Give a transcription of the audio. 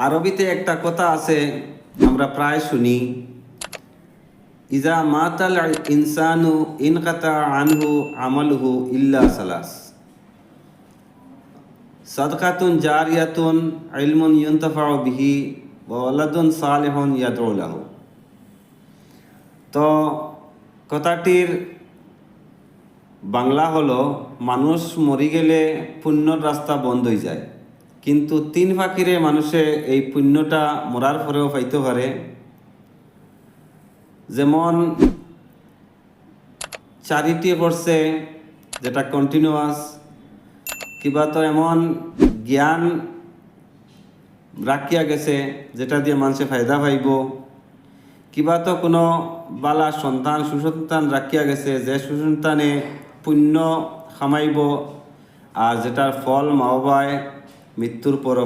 আরবিতে একটা কথা আছে, আমরা প্রায় শুনি, ইজা মাতাল ইনসানু ইনকাতা আনহু আমালুহু ইল্লা সালাস, সাদকাতুন জারিয়াতুন, ইলমুন ইউনতাফাউ বিহি, ওয়া ওয়ালাদুন সালিহুন ইয়াদউ লাহু। তো কথাটির বাংলা হলো, মানুষ মরি গেলে পুণ্যর রাস্তা বন্ধ হয়ে যায়, কিন্তু তিন ফাঁকিরে মানুষে এই পুণ্যটা মরার পরেও পাইতে পারে। যেমন চ্যারিটি করছে, যেটা কন্টিনিউয়াস, কিবা তো এমন জ্ঞান রাখিয়া গেছে যেটা দিয়ে মানুষে ফায়দা পাইব, কিবা তো কোনো বালা সন্তান সুসন্তান রাখিয়া গেছে যে সুসন্তানে পুণ্য খামাইব, আর যেটার ফল মা বাবায় মৃত্যুর পরও